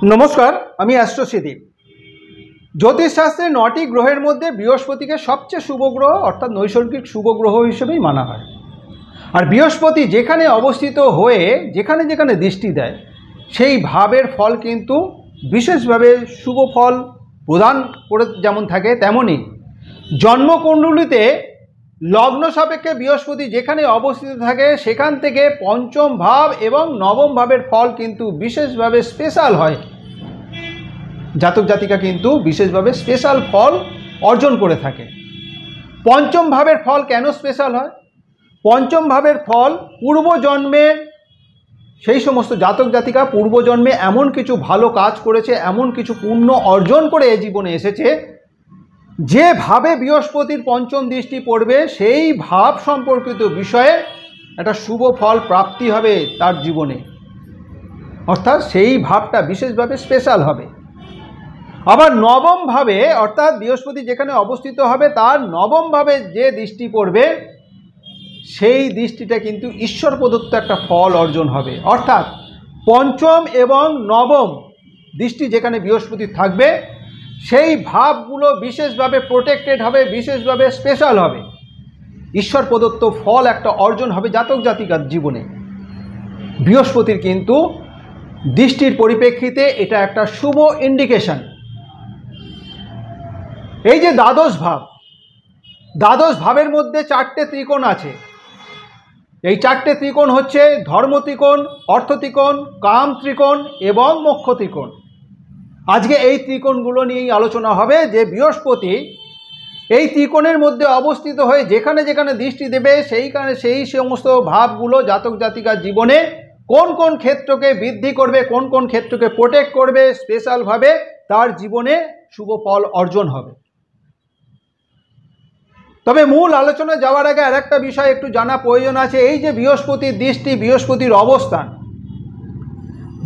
नमस्कार, आमी एस्ट्रो सिदीप। ज्योतिषशास्त्रे 9टी ग्रहेर मध्य बृहस्पति के सबचेये शुभ ग्रह अर्थात नैसर्गिक शुभ ग्रह हिसेबेई माना हय। और बृहस्पति जेखाने अवस्थित हये जेखाने जेखाने दृष्टि देय सेई भावेर फल किन्तु विशेषभावे शुभ फल प्रदान करे जेमन थाके तेमनि जन्मकुंडलीते लग्न सापेक्षे बृहस्पति जेखाने अवस्थित थाके सेखान थेके पंचम भाव एवं नवम भावेर फल किन्तु विशेषभावे स्पेशल हय। जातक जातिका किन्तु विशेषभावे स्पेशल फल अर्जन करे थाके। पंचम भावेर फल केन स्पेशल हय? पंचम भावेर फल पूर्व जन्मे सेई समस्त जातक जातिका पूर्व जन्मे एमन किछु भालो काज करेছে, एमन किछु पुण्य अर्जन करे ए जीवने एसेছে, जे भावे बृहस्पतिर पंचम दृष्टि पड़বে सेई भाव सम्पर्कित विषये एक शुभ फल प्राप्ति हबे तार जीवने, अर्थात सेई भावटा विशेषभावे स्पेशल हबे। आबार नवम भावे अर्थात बृहस्पति जेखाने अवस्थित हबे तार नवम भावे जे दृष्टि पड़বে सेई दृष्टिटा किन्तु ईश्वर प्रदत्त एक फल अर्जन हबे। अर्थात पंचम एवं नवम दृष्टि जेखाने बृहस्पति थाकबे सेई भावगुलो विशेषभावे प्रोटेक्टेड हबे, विशेषभावे स्पेशल हबे, ईश्वर प्रदत्त फल एक अर्जन हबे जातक जातिकार जीवने। बृहस्पतिर किन्तु दृष्टिर परिप्रेक्षिते एटा एक शुभ इंडिकेशन। এই যে দ্বাদশ ভাবের মধ্যে চারটে ত্রিকোণ আছে। এই চারটে ত্রিকোণ হচ্ছে ধর্ম ত্রিকোণ, অর্থ ত্রিকোণ, কাম ত্রিকোণ এবং মোক্ষ ত্রিকোণ। আজকে এই ত্রিকোণগুলো নিয়েই আলোচনা হবে যে বৃহস্পতি এই ত্রিকোণের মধ্যে অবস্থিত হয়ে যেখানে যেখানে দৃষ্টি দেবে সেইখানে সেই সমস্ত ভাবগুলো জাতক জাতিকার জীবনে কোন কোন ক্ষেত্রকে বৃদ্ধি করবে, কোন কোন ক্ষেত্রকে প্রোটেক্ট করবে, স্পেশালভাবে তার জীবনে শুভ ফল অর্জন হবে। তবে মূল আলোচনা যাওয়ার আগে আরেকটা বিষয় একটু জানা প্রয়োজন আছে। এই যে বৃহস্পতির দৃষ্টি, বৃহস্পতির অবস্থান,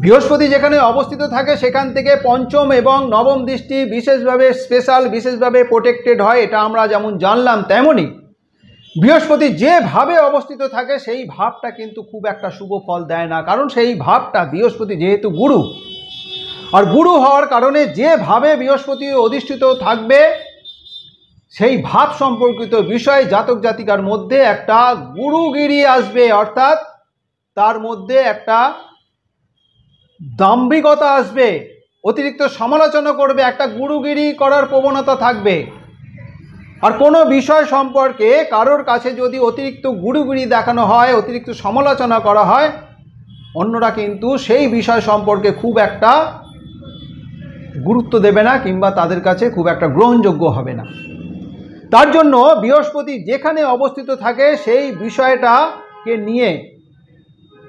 বৃহস্পতি যেখানে অবস্থিত থাকে সেখান থেকে পঞ্চম এবং নবম দৃষ্টি বিশেষভাবে স্পেশাল, বিশেষভাবে প্রোটেক্টেড হয়। এটা আমরা যেমন জানলাম তেমনি বৃহস্পতি যেভাবে অবস্থিত থাকে সেই ভাবটা কিন্তু খুব একটা শুভ ফল দেয় না, কারণ সেই ভাবটা বৃহস্পতি যেহেতু গুরু, আর গুরু হওয়ার কারণে যেভাবে বৃহস্পতি অধিষ্ঠিত থাকবে সেই ভাব সম্পর্কিত বিষয় জাতক জাতিকার মধ্যে একটা গুরুগিরি আসবে, অর্থাৎ তার মধ্যে একটা দাম্ভিকতা আসবে, অতিরিক্ত সমালোচনা করবে, একটা গুরুগিরি করার প্রবণতা থাকবে। আর কোনো বিষয় সম্পর্কে কারোর কাছে যদি অতিরিক্ত গুরুগিরি দেখানো হয়, অতিরিক্ত সমালোচনা করা হয়, অন্যরা কিন্তু সেই বিষয় সম্পর্কে খুব একটা গুরুত্ব দেবে না কিংবা তাদের কাছে খুব একটা গ্রহণযোগ্য হবে না। তার জন্য বৃহস্পতি যেখানে অবস্থিত থাকে সেই বিষয়টাকে নিয়ে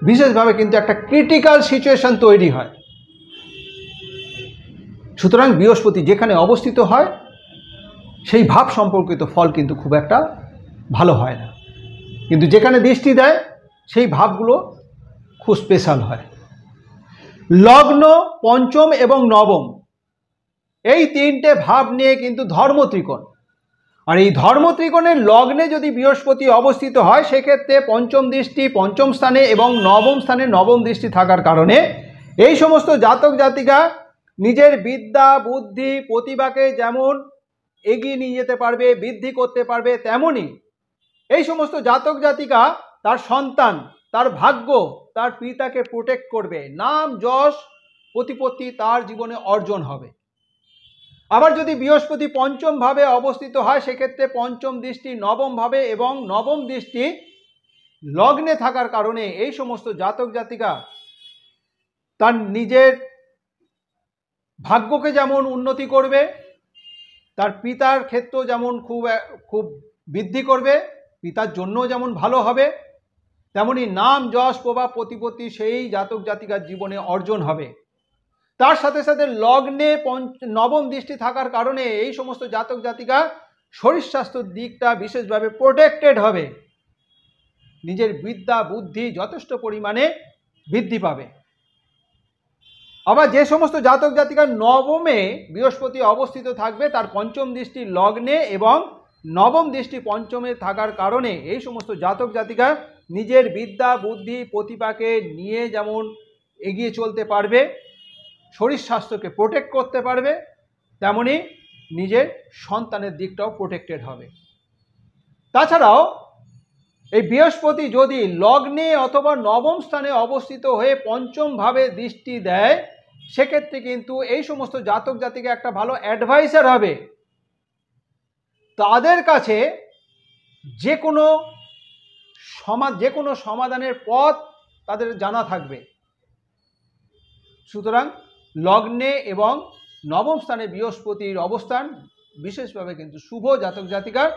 বিশেষভাবে কিন্তু একটা ক্রিটিক্যাল সিচুয়েশন তৈরি হয়। সুতরাং বৃহস্পতি যেখানে অবস্থিত হয় সেই ভাব সম্পর্কিত ফল কিন্তু খুব একটা ভালো হয় না, কিন্তু যেখানে দৃষ্টি দেয় সেই ভাবগুলো খুব স্পেশাল হয়। লগ্ন, পঞ্চম এবং নবম এই তিনটে ভাব নিয়ে কিন্তু ধর্ম ত্রিকোণ। আর এই ধর্ম ত্রিকোণের লগ্নে যদি বৃহস্পতি অবস্থিত হয় সেক্ষেত্রে পঞ্চম দৃষ্টি পঞ্চম স্থানে এবং নবম স্থানে নবম দৃষ্টি থাকার কারণে এই সমস্ত জাতক জাতিকা নিজের বিদ্যা বুদ্ধি প্রতিভাকে যেমন এগিয়ে নিয়ে যেতে পারবে, বৃদ্ধি করতে পারবে, তেমনি এই সমস্ত জাতক জাতিকা তার সন্তান, তার ভাগ্য, তার পিতাকে প্রোটেক্ট করবে, নাম যশ প্রতিপত্তি তার জীবনে অর্জন হবে। আবার যদি বৃহস্পতি পঞ্চম ভাবে অবস্থিত হয় সেক্ষেত্রে পঞ্চম দৃষ্টি নবম ভাবে এবং নবম দৃষ্টি লগ্নে থাকার কারণে এই সমস্ত জাতক জাতিকা তার নিজের ভাগ্যকে যেমন উন্নতি করবে, তার পিতার ক্ষেত্র যেমন খুব বৃদ্ধি করবে, পিতার জন্য যেমন ভালো হবে, তেমনি নাম যশ প্রভাব প্রতিপত্তি সেই জাতক জাতিকার জীবনে অর্জন হবে। তার সাথে সাথে লগ্নে নবম দৃষ্টি থাকার কারণে এই সমস্ত জাতক জাতিকা শরীর স্বাস্থ্যের দিকটা বিশেষভাবে প্রোটেক্টেড হবে, নিজের বিদ্যা বুদ্ধি যথেষ্ট পরিমাণে বৃদ্ধি পাবে। আবার যে সমস্ত জাতক জাতিকা নবমে বৃহস্পতি অবস্থিত থাকবে তার পঞ্চম দৃষ্টি লগ্নে এবং নবম দৃষ্টি পঞ্চমে থাকার কারণে এই সমস্ত জাতক জাতিকা নিজের বিদ্যা বুদ্ধি প্রতিভাকে নিয়ে যেমন এগিয়ে চলতে পারবে, শরীর স্বাস্থ্যকে প্রোটেক্ট করতে পারবে, তেমনি নিজের সন্তানের দিকটাও প্রোটেক্টেড হবে। তাছাড়াও এই বৃহস্পতি যদি লগ্নে অথবা নবম স্থানে অবস্থিত হয়ে পঞ্চম ভাবে দৃষ্টি দেয়, সেক্ষেত্রে কিন্তু এই সমস্ত জাতক জাতিকে একটা ভালো অ্যাডভাইসার হবে। তাদের কাছে যে কোনো সমাধানের পথ তাদের জানা থাকবে। সুতরাং লগ্নে এবং নবম স্থানে বৃহস্পতির অবস্থান বিশেষভাবে কিন্তু শুভ। জাতক জাতিকার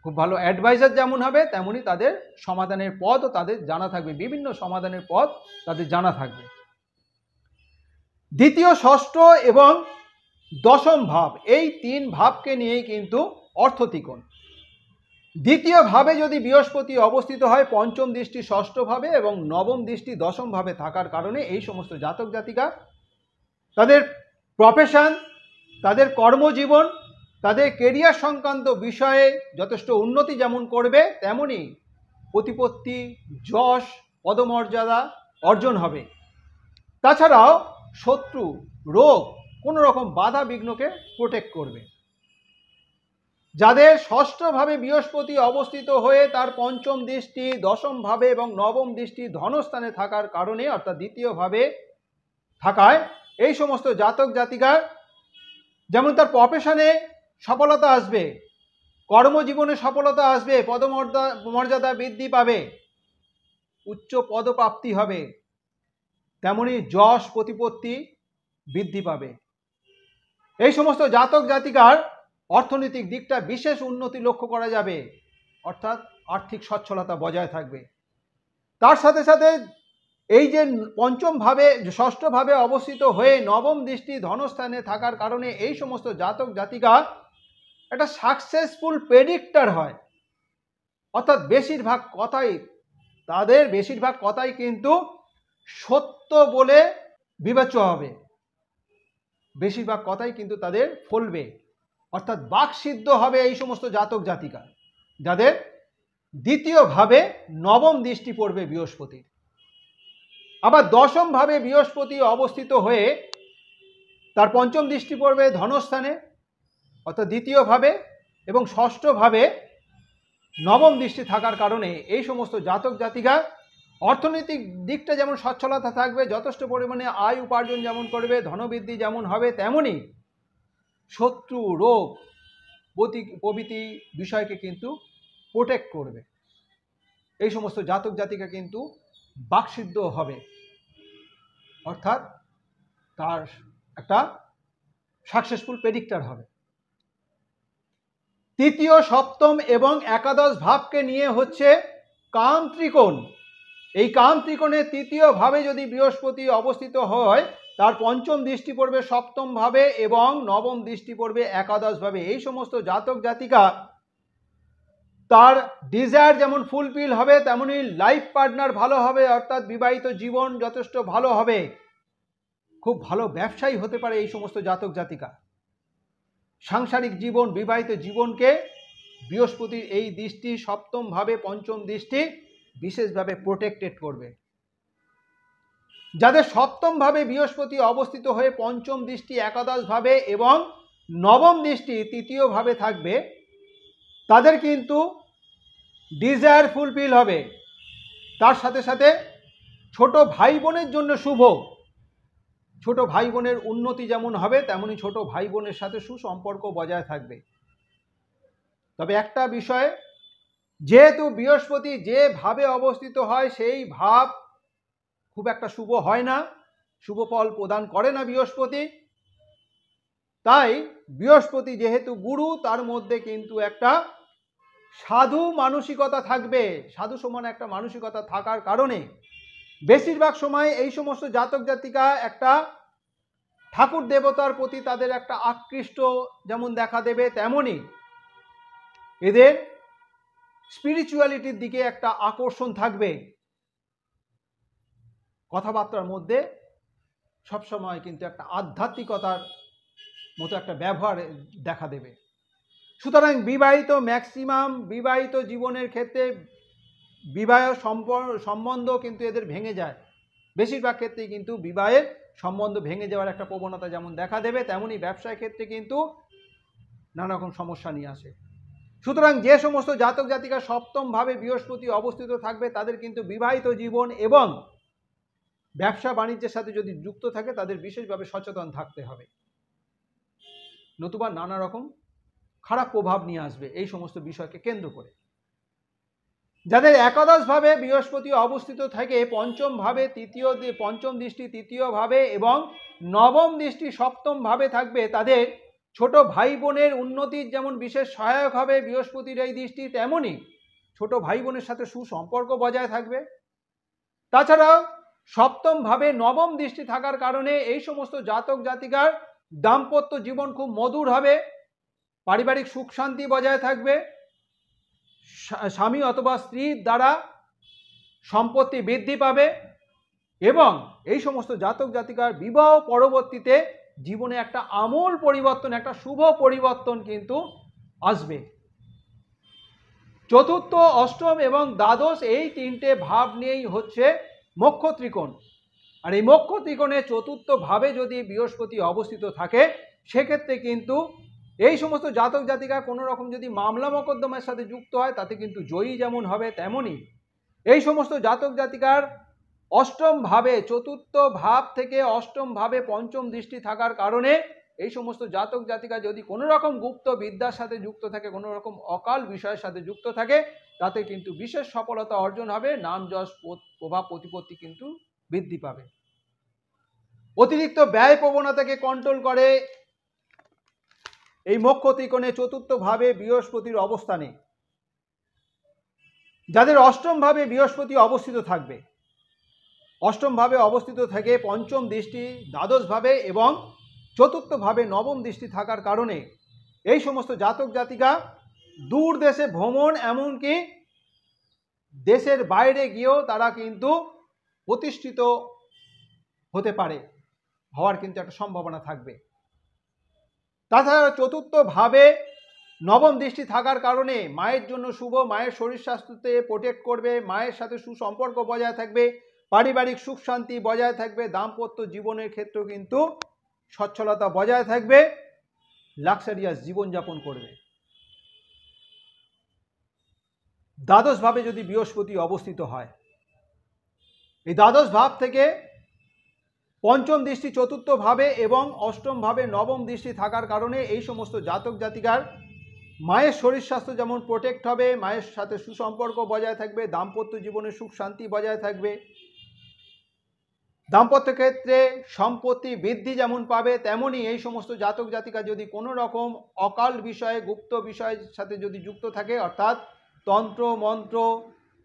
খুব ভালো অ্যাডভাইজার যেমন হবে, তেমনি তাদের সমাধানের পথও তাদের জানা থাকবে, বিভিন্ন সমাধানের পথ তাদের জানা থাকবে। দ্বিতীয়, ষষ্ঠ এবং দশম ভাব, এই তিন ভাবকে নিয়েই কিন্তু অর্থত্রিকোণ। দ্বিতীয় ভাবে যদি বৃহস্পতি অবস্থিত হয় পঞ্চম দৃষ্টি ষষ্ঠ ভাবে এবং নবম দৃষ্টি দশম ভাবে থাকার কারণে এই সমস্ত জাতক জাতিকা তাদের প্রফেশন, তাদের কর্মজীবন, তাদের কেরিয়ার সংক্রান্ত বিষয়ে যথেষ্ট উন্নতি যেমন করবে, তেমনি প্রতিপত্তি, যশ, পদমর্যাদা অর্জন হবে। তাছাড়াও শত্রু, রোগ, কোনো রকম বাধা বিঘ্নকে প্রোটেক্ট করবে। যাদের ষষ্ঠভাবে বৃহস্পতি অবস্থিত হয়ে তার পঞ্চম দৃষ্টি দশম ভাবে এবং নবম দৃষ্টি ধনস্থানে থাকার কারণে, অর্থাৎ দ্বিতীয়ভাবে থাকায় এই সমস্ত জাতক জাতিকার যেমন তার প্রফেশনে সফলতা আসবে, কর্মজীবনে সফলতা আসবে, পদমর্যাদা বৃদ্ধি পাবে, উচ্চ পদপ্রাপ্তি হবে, তেমনি যশ প্রতিপত্তি বৃদ্ধি পাবে। এই সমস্ত জাতক জাতিকার অর্থনৈতিক দিকটা বিশেষ উন্নতি লক্ষ্য করা যাবে, অর্থাৎ আর্থিক সচ্ছলতা বজায় থাকবে। তার সাথে সাথে এই যে পঞ্চম ভাবে ষষ্ঠভাবে অবস্থিত হয়ে নবম দৃষ্টি ধনস্থানে থাকার কারণে এই সমস্ত জাতক জাতিকা একটা সাকসেসফুল প্রেডিক্টর হয়, অর্থাৎ বেশিরভাগ কথাই কিন্তু সত্য বলে বিবেচ্য হবে, বেশিরভাগ কথাই কিন্তু তাদের ফলবে, অর্থাৎ বাকসিদ্ধ হবে এই সমস্ত জাতক জাতিকা যাদের দ্বিতীয়ভাবে নবম দৃষ্টি পড়বে বৃহস্পতির। আবার দশম ভাবে বৃহস্পতি অবস্থিত হয়ে তার পঞ্চম দৃষ্টি পড়বে ধনস্থানে, অর্থাৎ দ্বিতীয়ভাবে, এবং ষষ্ঠভাবে নবম দৃষ্টি থাকার কারণে এই সমস্ত জাতক জাতিকা অর্থনৈতিক দিকটা যেমন সচ্ছলতা থাকবে, যথেষ্ট পরিমাণে আয় উপার্জন যেমন করবে, ধনবৃদ্ধি যেমন হবে, তেমনি শত্রু, রোগ প্রভৃতি বিষয়কে কিন্তু প্রোটেক্ট করবে। এই সমস্ত জাতক জাতিকা কিন্তু বাকসিদ্ধ হবে, অর্থাৎ তার একটা সাকসেসফুল প্রেডিক্টর হবে। তৃতীয়, সপ্তম এবং একাদশ ভাবকে নিয়ে হচ্ছে কাম ত্রিকোণ। এই কাম ত্রিকোণের তৃতীয় ভাবে যদি বৃহস্পতি অবস্থিত হয়, তার পঞ্চম দৃষ্টি পড়বে সপ্তম ভাবে এবং নবম দৃষ্টি পড়বে একাদশ ভাবে। এই সমস্ত জাতক জাতিকা তার ডিজায়ার যেমন ফুলফিল হবে, তেমনি লাইফ পার্টনার ভালো হবে, অর্থাৎ বিবাহিত জীবন যথেষ্ট ভালো হবে, খুব ভালো ব্যবসায়ী হতে পারে এই সমস্ত জাতক জাতিকা। সাংসারিক জীবন, বিবাহিত জীবনকে বৃহস্পতির এই দৃষ্টি সপ্তম ভাবে পঞ্চম দৃষ্টি বিশেষভাবে প্রোটেক্টেড করবে। যাদের সপ্তম ভাবে বৃহস্পতি অবস্থিত হয়ে পঞ্চম দৃষ্টি একাদশ ভাবে এবং নবম দৃষ্টি তৃতীয় ভাবে থাকবে, তাদের কিন্তু ডিজায়ার ফুলফিল হবে। তার সাথে সাথে ছোট ভাই বোনের জন্য শুভ, ছোট ভাই বোনের উন্নতি যেমন হবে, তেমনি ছোট ভাই বোনের সাথে সুসম্পর্ক বজায় থাকবে। তবে একটা বিষয়, যেহেতু বৃহস্পতি যে ভাবে অবস্থিত হয় সেই ভাব খুব একটা শুভ হয় না, শুভ ফল প্রদান করে না বৃহস্পতি। তাই বৃহস্পতি যেহেতু গুরু, তার মধ্যে কিন্তু একটা সাধু মানসিকতা থাকবে, সাধু সমান একটা মানসিকতা থাকার কারণে বেশিরভাগ সময় এই সমস্ত জাতক জাতিকা একটা ঠাকুর দেবতার প্রতি তাদের একটা আকৃষ্ট যেমন দেখা দেবে, তেমনি এদের স্পিরিচুয়ালিটির দিকে একটা আকর্ষণ থাকবে। কথাবার্তার মধ্যে সবসময় কিন্তু একটা আধ্যাত্মিকতার মতো একটা ব্যবহার দেখা দেবে। সুতরাং ম্যাক্সিমাম বিবাহিত জীবনের ক্ষেত্রে বিবাহ সম্বন্ধ কিন্তু এদের ভেঙে যায়, বেশিরভাগ ক্ষেত্রেই কিন্তু বিবাহের সম্বন্ধ ভেঙে যাওয়ার একটা প্রবণতা যেমন দেখা দেবে, তেমনি ব্যবসায় ক্ষেত্রে কিন্তু নানা রকম সমস্যা নিয়ে আসে। সুতরাং যে সমস্ত জাতক জাতিকা সপ্তমভাবে বৃহস্পতি অবস্থিত থাকবে তাদের কিন্তু বিবাহিত জীবন এবং ব্যবসা বাণিজ্যের সাথে যদি যুক্ত থাকে তাদের বিশেষভাবে সচেতন থাকতে হবে, নতুবা নানা রকম খারাপ প্রভাব নিয়ে আসবে এই সমস্ত বিষয়কে কেন্দ্র করে। যাদের একাদশভাবে বৃহস্পতি অবস্থিত থাকে পঞ্চম দৃষ্টি তৃতীয় ভাবে এবং নবম দৃষ্টি সপ্তম ভাবে থাকবে, তাদের ছোট ভাই বোনের উন্নতির যেমন বিশেষ সহায়ক হবে বৃহস্পতির এই দৃষ্টি, তেমনি ছোট ভাই বোনের সাথে সুসম্পর্ক বজায় থাকবে। তাছাড়াও সপ্তম ভাবে নবম দৃষ্টি থাকার কারণে এই সমস্ত জাতক জাতিকার দাম্পত্য জীবন খুব মধুর হবে, পারিবারিক সুখ শান্তি বজায় থাকবে, স্বামী অথবা স্ত্রীর দ্বারা সম্পত্তি বৃদ্ধি পাবে এবং এই সমস্ত জাতক জাতিকার বিবাহ পরবর্তীতে জীবনে একটা আমূল পরিবর্তন, একটা শুভ পরিবর্তন কিন্তু আসবে। চতুর্থ, অষ্টম এবং দ্বাদশ এই তিনটে ভাব নিয়েই হচ্ছে মোক্ষ ত্রিকোণ। আর এই মোক্ষ ত্রিকোণে চতুর্থ ভাবে যদি বৃহস্পতি অবস্থিত থাকে সেক্ষেত্রে কিন্তু এই সমস্ত জাতক জাতিকা কোনো রকম যদি মামলা মোকদ্দমার সাথে যুক্ত হয় তাতে কিন্তু জয়ী যেমন হবে, তেমনি এই সমস্ত জাতক জাতিকার অষ্টম ভাবে, চতুর্থ ভাব থেকে অষ্টম ভাবে পঞ্চম দৃষ্টি থাকার কারণে এই সমস্ত জাতক জাতিকা যদি কোনো রকম গুপ্ত বিদ্যার সাথে যুক্ত থাকে, কোনো রকম অকাল বিষয়ের সাথে যুক্ত থাকে, তাতে কিন্তু বিশেষ সফলতা অর্জন হবে, নাম যশ প্রভাব প্রতিপত্তি কিন্তু বৃদ্ধি পাবে। অতিরিক্ত ব্যয় প্রবণতাকে কন্ট্রোল করে এই মোক্ষ ত্রিকোণে চতুর্থ ভাবে বৃহস্পতির অবস্থানে। যাদের অষ্টম ভাবে বৃহস্পতি অবস্থিত থাকবে, অষ্টম ভাবে অবস্থিত থেকে পঞ্চম দৃষ্টি দ্বাদশ ভাবে এবং চতুর্থ ভাবে নবম দৃষ্টি থাকার কারণে এই সমস্ত জাতক জাতিকা দূর দেশে ভ্রমণ, এমনকি দেশের বাইরে গিয়েও তারা কিন্তু প্রতিষ্ঠিত হতে পারে, হওয়ার কিন্তু একটা সম্ভাবনা থাকবে। তাছাড়া চতুর্থ ভাবে নবম দৃষ্টি থাকার কারণে মায়ের জন্য শুভ, মায়ের শরীর স্বাস্থ্যতে প্রোটেক্ট করবে, মায়ের সাথে সুসম্পর্ক বজায় থাকবে, পারিবারিক সুখ শান্তি বজায় থাকবে, দাম্পত্য জীবনের ক্ষেত্রেও কিন্তু সচ্ছলতা বজায় থাকবে, লাক্সারিয়াস জীবনযাপন করবে। দ্বাদশ ভাবে যদি বৃহস্পতি অবস্থিত হয়, এই দ্বাদশ ভাব থেকে পঞ্চম দৃষ্টি চতুর্থ ভাবে এবং অষ্টম ভাবে নবম দৃষ্টি থাকার কারণে এই সমস্ত জাতক জাতিকার মায়ের শরীর স্বাস্থ্য যেমন প্রোটেক্ট হবে, মায়ের সাথে সুসম্পর্ক বজায় থাকবে, দাম্পত্য জীবনে সুখ শান্তি বজায় থাকবে, দাম্পত্য ক্ষেত্রে সম্পত্তি বৃদ্ধি যেমন পাবে, তেমনি এই সমস্ত জাতক জাতিকা যদি কোনো রকম অকাল বিষয়ে, গুপ্ত বিষয়ের সাথে যদি যুক্ত থাকে, অর্থাৎ তন্ত্র মন্ত্র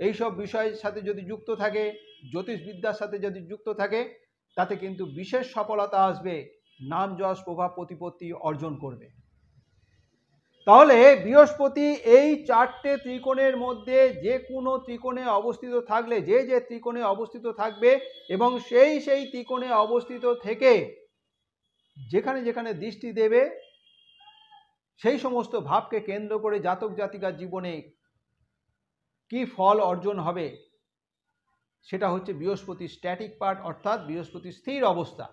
এইসব বিষয়ের সাথে যদি যুক্ত থাকে, জ্যোতিষবিদ্যার সাথে যদি যুক্ত থাকে, তাতে কিন্তু বিশেষ সফলতা আসবে, নাম যশ প্রভাব প্রতিপত্তি অর্জন করবে। তাহলে বৃহস্পতি এই চারটে ত্রিকোণের মধ্যে যে কোনো ত্রিকোণে অবস্থিত থাকলে, যে ত্রিকোণে অবস্থিত থাকবে এবং সেই ত্রিকোণে অবস্থিত থেকে যেখানে যেখানে দৃষ্টি দেবে সেই সমস্ত ভাবকে কেন্দ্র করে জাতক জাতিকার জীবনে কি ফল অর্জন হবে সেটা হচ্ছে বৃহস্পতির স্ট্যাটিক পার্ট, অর্থাৎ বৃহস্পতির স্থির অবস্থা।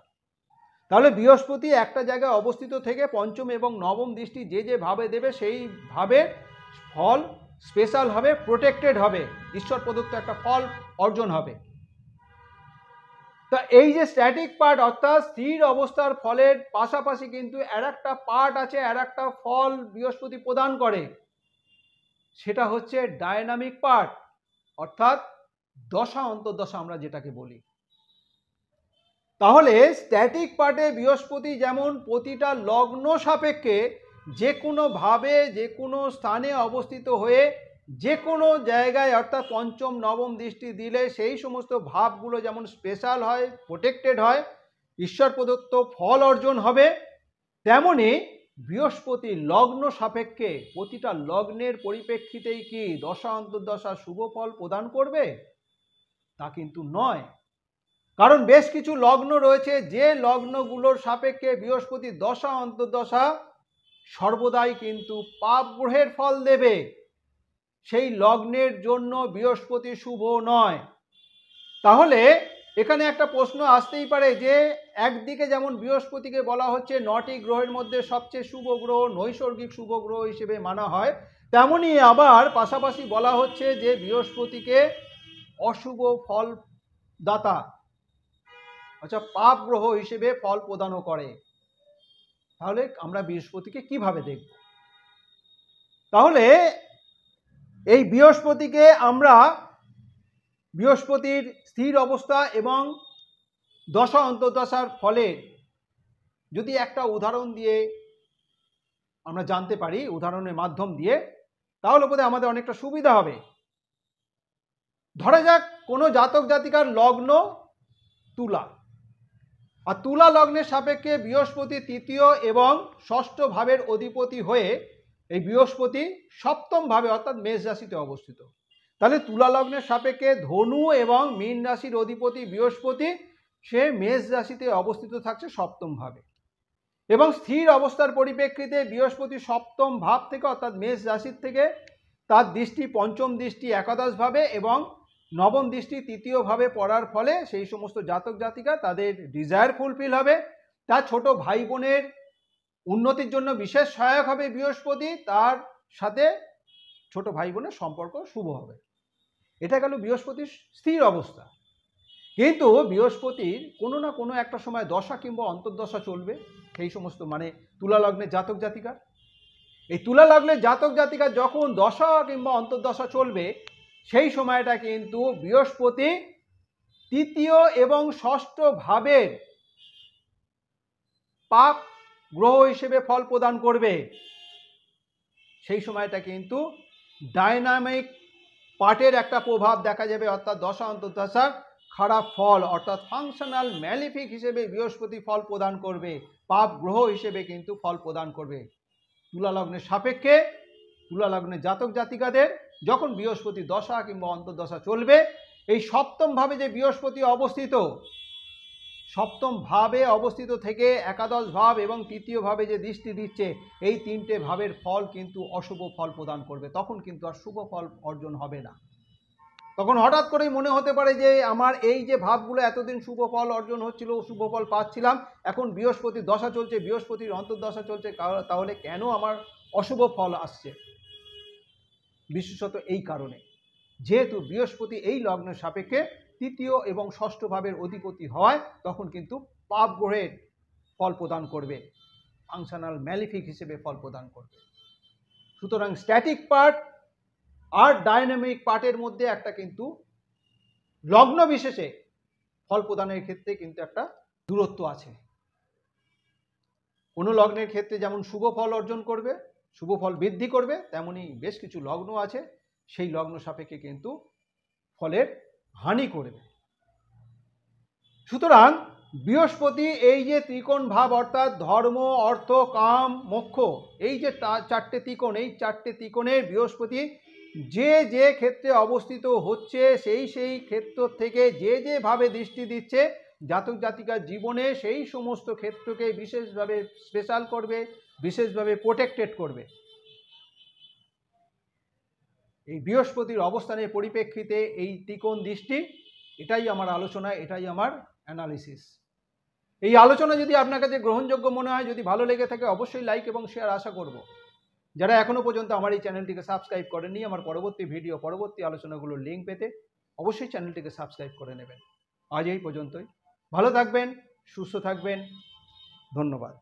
তাহলে বৃহস্পতি একটা জায়গায় অবস্থিত থেকে পঞ্চম এবং নবম দৃষ্টি যে ভাবে দেবে সেই ভাবে ফল স্পেশাল হবে, প্রোটেক্টেড হবে, ঈশ্বর প্রদত্ত একটা ফল অর্জন হবে। তা এই যে স্ট্যাটিক পার্ট অর্থাৎ স্থির অবস্থার ফলের পাশাপাশি কিন্তু আর একটা পার্ট আছে, আর একটা ফল বৃহস্পতি প্রদান করে, সেটা হচ্ছে ডায়নামিক পার্ট, অর্থাৎ দশা অন্তর্দশা আমরা যেটাকে বলি। তাহলে স্ট্যাটিক পার্টে বৃহস্পতি যেমন প্রতিটা লগ্ন সাপেক্ষে যে কোনো ভাবে যে কোনো স্থানে অবস্থিত হয়ে যে কোনো জায়গায় অর্থাৎ পঞ্চম নবম দৃষ্টি দিলে সেই সমস্ত ভাবগুলো যেমন স্পেশাল হয়, প্রোটেক্টেড হয়, ঈশ্বর প্রদত্ত ফল অর্জন হবে, তেমনি বৃহস্পতি লগ্ন সাপেক্ষে প্রতিটা লগ্নের পরিপ্রেক্ষিতেই কি দশা অন্তর্দশা শুভ ফল প্রদান করবে তা কিন্তু নয়। কারণ বেশ কিছু লগ্ন রয়েছে যে লগ্নগুলোর সাপেক্ষে বৃহস্পতি দশা অন্তর্দশা সর্বদাই কিন্তু পাপ গ্রহের ফল দেবে, সেই লগ্নের জন্য বৃহস্পতি শুভ নয়। তাহলে এখানে একটা প্রশ্ন আসতেই পারে যে একদিকে যেমন বৃহস্পতিকে বলা হচ্ছে 9টি গ্রহের মধ্যে সবচেয়ে শুভ গ্রহ, নৈসর্গিক শুভ গ্রহ হিসেবে মানা হয়, তেমনি আবার পাশাপাশি বলা হচ্ছে যে বৃহস্পতিকে অশুভ ফল দাতা, আচ্ছা পাপ গ্রহ হিসেবে ফল প্রদানও করে। তাহলে আমরা বৃহস্পতিকে কিভাবে দেখব? তাহলে এই বৃহস্পতিকে আমরা বৃহস্পতির স্থির অবস্থা এবং দশা অন্তর্দশার ফলে যদি একটা উদাহরণ দিয়ে আমরা জানতে পারি, উদাহরণের মাধ্যম দিয়ে, তাহলে বোধহয় আমাদের অনেকটা সুবিধা হবে। ধরা যাক কোনো জাতক জাতিকার লগ্ন তুলা, আর তুলা লগ্নের সাপেক্ষে বৃহস্পতি তৃতীয় এবং ষষ্ঠ ভাবের অধিপতি হয়ে এই বৃহস্পতি সপ্তম ভাবে অর্থাৎ মেষ রাশিতে অবস্থিত। তাহলে তুলা লগ্নের সাপেক্ষে ধনু এবং মীন রাশির অধিপতি বৃহস্পতি সে মেষ রাশিতে অবস্থিত থাকছে সপ্তম ভাবে, এবং স্থির অবস্থার পরিপ্রেক্ষিতে বৃহস্পতি সপ্তম ভাব থেকে অর্থাৎ মেষ রাশির থেকে তার দৃষ্টি পঞ্চম দৃষ্টি একাদশ ভাবে এবং নবম দৃষ্টি তৃতীয় ভাবে পড়ার ফলে সেই সমস্ত জাতক জাতিকা তাদের ডিজায়ার ফুলফিল হবে, তার ছোট ভাই বোনের উন্নতির জন্য বিশেষ সহায়ক হবে বৃহস্পতি, তার সাথে ছোট ভাই বোনের সম্পর্ক শুভ হবে। এটা গেল বৃহস্পতির স্থির অবস্থা। কিন্তু বৃহস্পতির কোনো না কোনো একটা সময় দশা কিংবা অন্তর্দশা চলবে সেই সমস্ত মানে তুলা লগ্নের জাতক জাতিকা। এই তুলা লগ্নের জাতক জাতিকা যখন দশা কিংবা অন্তর্দশা চলবে সেই সময়টা কিন্তু বৃহস্পতি তৃতীয় এবং ষষ্ঠ ভাবের পাপ গ্রহ হিসেবে ফল প্রদান করবে। সেই সময়টা কিন্তু ডাইনামিক পার্টের একটা প্রভাব দেখা যাবে, অর্থাৎ দশা অন্তর্দশার খারাপ ফল অর্থাৎ ফাংশনাল ম্যালিফিক হিসেবে বৃহস্পতি ফল প্রদান করবে, পাপ গ্রহ হিসেবে কিন্তু ফল প্রদান করবে। তুলা লগ্নের সাপেক্ষে তুলা লগ্নের জাতক জাতিকাদের যখন বৃহস্পতি দশা কিংবা অন্তর্দশা চলবে, এই সপ্তম ভাবে যে বৃহস্পতি অবস্থিত, সপ্তম ভাবে অবস্থিত থেকে একাদশ ভাব এবং তৃতীয় ভাবে যে দৃষ্টি দিচ্ছে, এই তিনটে ভাবের ফল কিন্তু অশুভ ফল প্রদান করবে। তখন কিন্তু আর শুভ ফল অর্জন হবে না। তখন হঠাৎ করেই মনে হতে পারে যে আমার এই যে ভাবগুলো এতদিন শুভ ফল অর্জন হচ্ছিল, শুভ ফল পাচ্ছিলাম, এখন বৃহস্পতির দশা চলছে, বৃহস্পতির অন্তর্দশা চলছে, তাহলে কেন আমার অশুভ ফল আসছে? বিশেষত এই কারণে, যেহেতু বৃহস্পতি এই লগ্নের সাপেক্ষে তৃতীয় এবং ষষ্ঠ ভাবের অধিপতি হয়, তখন কিন্তু পাপ গ্রহের ফল প্রদান করবে, ফাংশনাল ম্যালিফিক হিসেবে ফল প্রদান করবে। সুতরাং স্ট্যাটিক পার্ট আর ডাইনামিক পার্টের মধ্যে একটা কিন্তু লগ্ন বিশেষে ফল প্রদানের ক্ষেত্রে কিন্তু একটা দূরত্ব আছে। কোনো লগ্নের ক্ষেত্রে যেমন শুভ ফল অর্জন করবে, শুভ ফল বৃদ্ধি করবে, তেমনি বেশ কিছু লগ্ন আছে সেই লগ্ন সাপেক্ষে কিন্তু ফলের হানি করবে। সুতরাং বৃহস্পতি এই যে ত্রিকোণ ভাব অর্থাৎ ধর্ম, অর্থ, কাম, মোক্ষ, এই যে চারটে ত্রিকোণ, এই চারটে ত্রিকোণের বৃহস্পতি যে যে ক্ষেত্রে অবস্থিত হচ্ছে সেই ক্ষেত্র থেকে যে ভাবে দৃষ্টি দিচ্ছে জাতক জাতিকার জীবনে সেই সমস্ত ক্ষেত্রকে বিশেষভাবে স্পেশাল করবে, বিশেষভাবে প্রোটেক্টেড করবে। এই বৃহস্পতির অবস্থানের পরিপ্রেক্ষিতে এই ত্রিকোণ দৃষ্টি, এটাই আমার আলোচনা, এটাই আমার অ্যানালিসিস। এই আলোচনা যদি আপনার কাছে গ্রহণযোগ্য মনে হয়, যদি ভালো লেগে থাকে, অবশ্যই লাইক এবং শেয়ার আশা করব। যারা এখনো পর্যন্ত আমার এই চ্যানেলটিকে সাবস্ক্রাইব করেননি, আমার পরবর্তী ভিডিও, পরবর্তী আলোচনাগুলোর লিঙ্ক পেতে অবশ্যই চ্যানেলটিকে সাবস্ক্রাইব করে নেবেন। আজ এই পর্যন্তই। ভালো থাকবেন, সুস্থ থাকবেন, ধন্যবাদ।